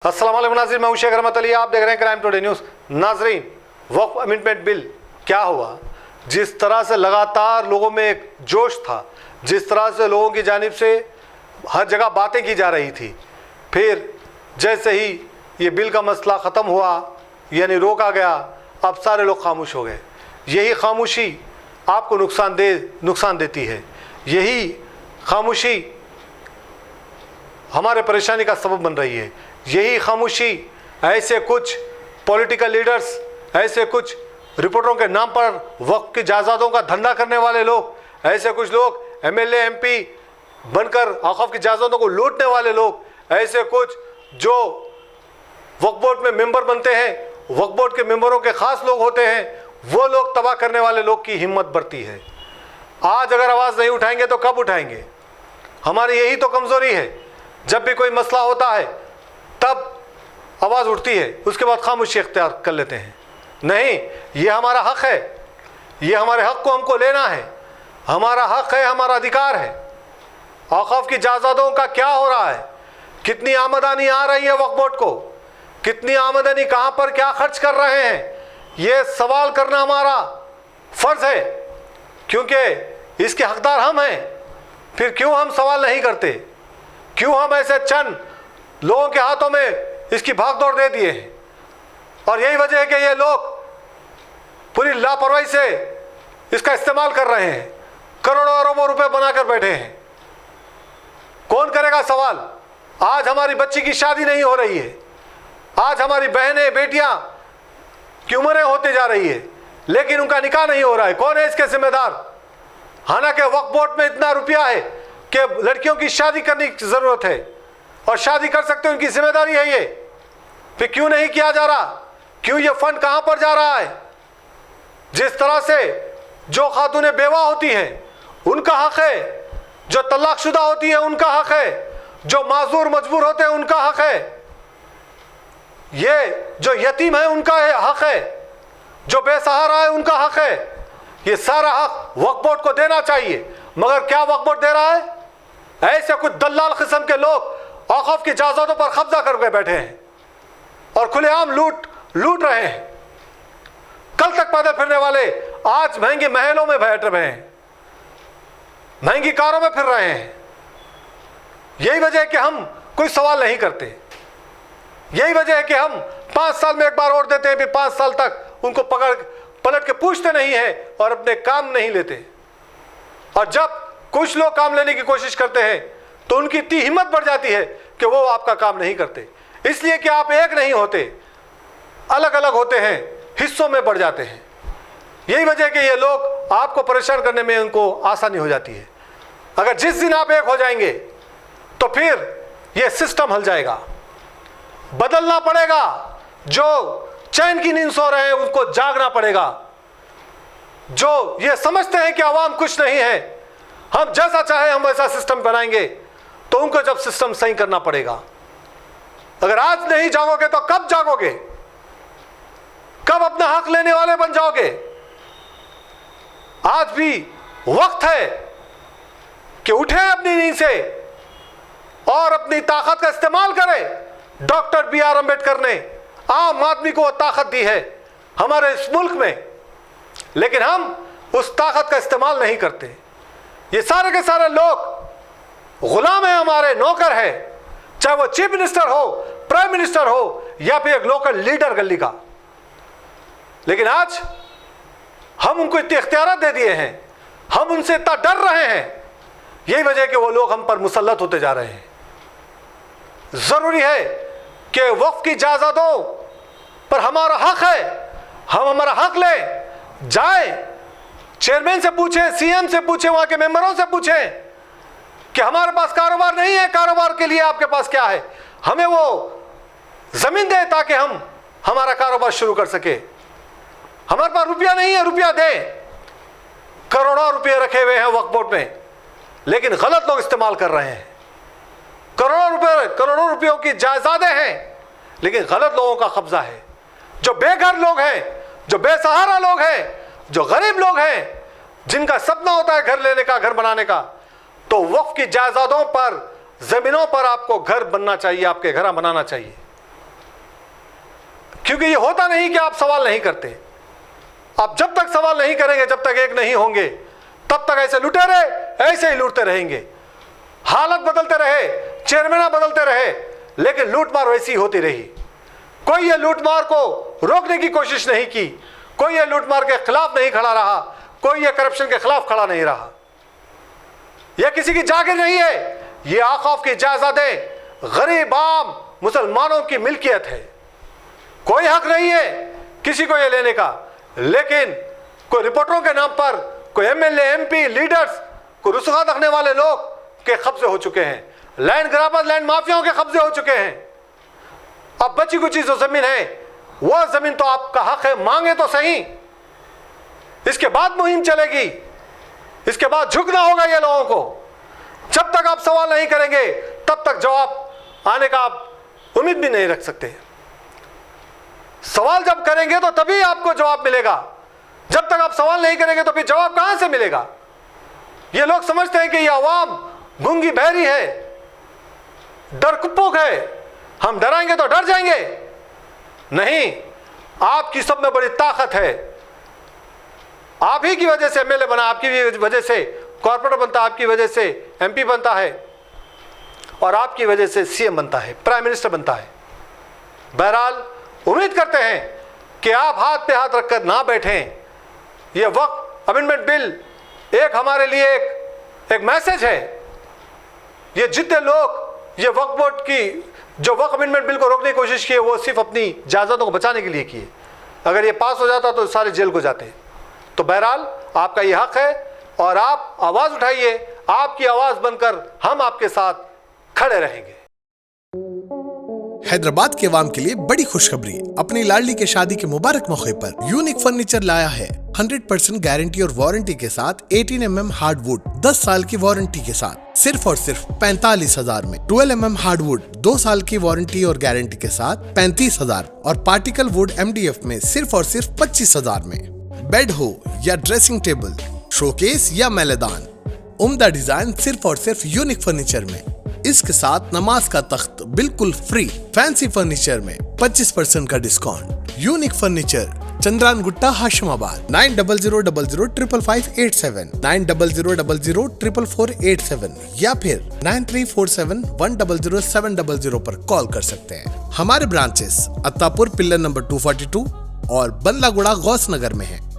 अस्सलाम वालेकुम नाज़रीन, मैं हूं शेख रहमत अली, आप देख रहे हैं क्राइम टुडे न्यूज़। नाज़रीन, वक्फ अमेंडमेंट बिल क्या हुआ? जिस तरह से लगातार लोगों में एक जोश था, जिस तरह से लोगों की जानिब से हर जगह बातें की जा रही थी, फिर जैसे ही ये बिल का मसला ख़त्म हुआ यानी रोका गया, अब सारे लोग खामोश हो गए। यही खामोशी आपको नुकसान देती है। यही खामोशी हमारे परेशानी का सबब बन रही है। यही खामोशी ऐसे कुछ पॉलिटिकल लीडर्स, ऐसे कुछ रिपोर्टरों के नाम पर वक्फ की जायदादों का धंधा करने वाले लोग, ऐसे कुछ लोग एमएलए एमपी बनकर वक्फ की जायदादों को लूटने वाले लोग, ऐसे कुछ जो वक्फ बोर्ड में मेंबर बनते हैं, वक्फ बोर्ड के मेंबरों के खास लोग होते हैं, वो लोग तबाह करने वाले लोग की हिम्मत बढ़ती है। आज अगर आवाज़ नहीं उठाएंगे तो कब उठाएंगे? हमारी यही तो कमज़ोरी है। जब भी कोई मसला होता है तब आवाज़ उठती है, उसके बाद खामोशी इख्तियार कर लेते हैं। नहीं, ये हमारा हक़ है, ये हमारे हक़ को हमको लेना है, हमारा हक़ है, हमारा अधिकार है। औक़ाफ़ की जायदादों का क्या हो रहा है? कितनी आमदनी आ रही है वक्फ बोर्ड को? कितनी आमदनी कहाँ पर क्या खर्च कर रहे हैं? ये सवाल करना हमारा फ़र्ज़ है, क्योंकि इसके हक़दार हम हैं। फिर क्यों हम सवाल नहीं करते? क्यों हम ऐसे चंद लोगों के हाथों में इसकी भागदौड़ दे दिए हैं? और यही वजह है कि ये लोग पूरी लापरवाही से इसका इस्तेमाल कर रहे हैं, करोड़ों अरबों रुपए बनाकर बैठे हैं। कौन करेगा सवाल? आज हमारी बच्ची की शादी नहीं हो रही है, आज हमारी बहनें बेटियां की उम्रें होती जा रही है, लेकिन उनका निकाह नहीं हो रहा है। कौन है इसके जिम्मेदार? हालांकि वक्फ बोर्ड में इतना रुपया है कि लड़कियों की शादी करने की ज़रूरत है और शादी कर सकते, उनकी जिम्मेदारी है ये। फिर क्यों नहीं किया जा रहा? क्यों ये फंड कहाँ पर जा रहा है? जिस तरह से जो खातूने बेवा होती हैं उनका हक़ है, जो तलाकशुदा होती है उनका हक़ है, जो माजूर मजबूर होते हैं उनका हक़ है, ये जो यतीम है उनका हक़ है, जो बेसहारा है उनका हक़ है। ये सारा हक़ वक्फ बोर्ड को देना चाहिए। मगर क्या वक्फ बोर्ड दे रहा है? ऐसे कुछ दलाल किस्म के लोग औक़ाफ़ की जायदादों पर कब्जा करके बैठे हैं और खुलेआम लूट रहे हैं। कल तक पैदल फिरने वाले आज महंगे महलों में बैठ रहे हैं, महंगी कारों में फिर रहे हैं। यही वजह है कि हम कोई सवाल नहीं करते। यही वजह है कि हम 5 साल में एक बार वोट देते हैं, फिर 5 साल तक उनको पलट के पूछते नहीं हैं और अपने काम नहीं लेते। और जब कुछ लोग काम लेने की कोशिश करते हैं तो उनकी इतनी हिम्मत बढ़ जाती है कि वो आपका काम नहीं करते, इसलिए कि आप एक नहीं होते, अलग अलग होते हैं, हिस्सों में बढ़ जाते हैं। यही वजह है कि ये लोग आपको परेशान करने में उनको आसानी हो जाती है। अगर जिस दिन आप एक हो जाएंगे तो फिर ये सिस्टम हिल जाएगा, बदलना पड़ेगा। जो चैन की नींद सो रहे हैं उनको जागना पड़ेगा। जो ये समझते हैं कि आवाम कुछ नहीं है, हम जैसा चाहे हम वैसा सिस्टम बनाएंगे, तो उनको जब सिस्टम सही करना पड़ेगा। अगर आज नहीं जागोगे तो कब जागोगे? कब अपना हक लेने वाले बन जाओगे? आज भी वक्त है कि उठें अपनी नींद से और अपनी ताकत का इस्तेमाल करें। Doctor B.R. अम्बेडकर ने आम आदमी को ताकत दी है हमारे इस मुल्क में, लेकिन हम उस ताकत का इस्तेमाल नहीं करते। ये सारे के सारे लोग गुलाम हैं, हमारे नौकर हैं, चाहे वो चीफ मिनिस्टर हो, प्राइम मिनिस्टर हो या फिर एक लोकल लीडर गली का। लेकिन आज हम उनको इतने इख्तियार दे दिए हैं, हम उनसे इतना डर रहे हैं। यही वजह है कि वो लोग हम पर मुसल्लत होते जा रहे हैं। ज़रूरी है कि वक्फ की जायदादों पर हमारा हक़ है, हम हमारा हक़ लें। जाए चेयरमैन से पूछें, सीएम से पूछें, वहाँ के मेंबरों से पूछें कि हमारे पास कारोबार नहीं है, कारोबार के लिए आपके पास क्या है? हमें वो ज़मीन दे ताकि हम हमारा कारोबार शुरू कर सके। हमारे पास रुपया नहीं है, रुपया दें। करोड़ों रुपये रखे हुए हैं वक्फ बोर्ड में, लेकिन गलत लोग इस्तेमाल कर रहे हैं। करोड़ों रुपयों की जायदादें हैं, लेकिन गलत लोगों का कब्जा है। जो बेघर लोग हैं, जो बेसहारा लोग हैं, जो गरीब लोग हैं, जिनका सपना होता है घर लेने का, घर बनाने का, तो वक्फ की जायदादों पर, जमीनों पर आपको घर बनना चाहिए, आपके घर बनाना चाहिए। क्योंकि ये होता नहीं कि आप सवाल नहीं करते। आप जब तक सवाल नहीं करेंगे, जब तक एक नहीं होंगे, तब तक ऐसे लुटेरे ऐसे ही लूटते रहेंगे। हालत बदलते रहे, चेयरमैन बदलते रहे, लेकिन लूटमार वैसी होती रही। कोई ये लूटमार को रोकने की कोशिश नहीं की, कोई ये लूटमार के खिलाफ नहीं खड़ा रहा, कोई ये करप्शन के खिलाफ खड़ा नहीं रहा। यह किसी की जागीर नहीं है, ये आखौफ की जायदादें गरीब आम मुसलमानों की मिल्कियत है। कोई हक नहीं है किसी को ये लेने का, लेकिन कोई रिपोर्टरों के नाम पर कोई एमएलए, एमपी, लीडर्स को रुसवा रखने वाले लोग के कब्जे हो चुके हैं, लैंड ग्राबर्स, लैंड माफियाओं के कब्जे हो चुके हैं। अब बची कुछ जो जमीन है, वह जमीन तो आपका हक है, मांगे तो सही। इसके बाद मुहिम चलेगी, इसके बाद झुकना होगा ये लोगों को। जब तक आप सवाल नहीं करेंगे, तब तक जवाब आने का आप उम्मीद भी नहीं रख सकते। सवाल जब करेंगे तो तभी आपको जवाब मिलेगा। जब तक आप सवाल नहीं करेंगे तो फिर जवाब कहां से मिलेगा? ये लोग समझते हैं कि ये अवाम गूंगी बहरी है, डरकुप्पोक है, हम डराएंगे तो डर जाएंगे। नहीं, आपकी सब में बड़ी ताकत है। आप ही की वजह से एमएलए बना, आपकी वजह से कॉर्पोरेटर बनता है, आपकी वजह से एमपी बनता है, और आपकी वजह से सीएम बनता है, प्राइम मिनिस्टर बनता है। बहरहाल उम्मीद करते हैं कि आप हाथ पे हाथ रखकर ना बैठें। यह वक्फ अमेंडमेंट बिल एक हमारे लिए एक मैसेज है। ये जितने लोग ये वक्फ बोर्ड की जो वक्फ अमेंडमेंट बिल को रोकने की कोशिश की है, वो सिर्फ अपनी जायदादों को बचाने के लिए की है। अगर ये पास हो जाता तो सारे जेल को जाते। तो बहरहाल आपका ये हक है, और आप आवाज उठाइए। आपकी आवाज बनकर हम आपके साथ खड़े रहेंगे। हैदराबाद के अवाम के लिए बड़ी खुशखबरी। अपनी लाडली के शादी के मुबारक मौके पर यूनिक फर्नीचर लाया है 100% गारंटी और वारंटी के साथ 18 mm हार्डवुड 10 साल की वारंटी के साथ सिर्फ और सिर्फ 45,000 में। 12 mm हार्डवुड 2 साल की वारंटी और गारंटी के साथ 35,000 और पार्टिकल वुड MDF में सिर्फ और सिर्फ 25,000 में। बेड हो या ड्रेसिंग टेबल, शोकेस या मैलेदान, उम्दा डिजाइन सिर्फ और सिर्फ यूनिक फर्नीचर में। इसके साथ नमाज का तख्त बिल्कुल फ्री। फैंसी फर्नीचर में 25% का discount. Unique furniture, Chandrayangutta, Hashimabad. 9000005587, 9000004487 या फिर 9347100700 पर कॉल कर सकते हैं। हमारे ब्रांचेस अत्तापुर पिल्लर नंबर 242 और बंदलागुड़ा गौस नगर में है।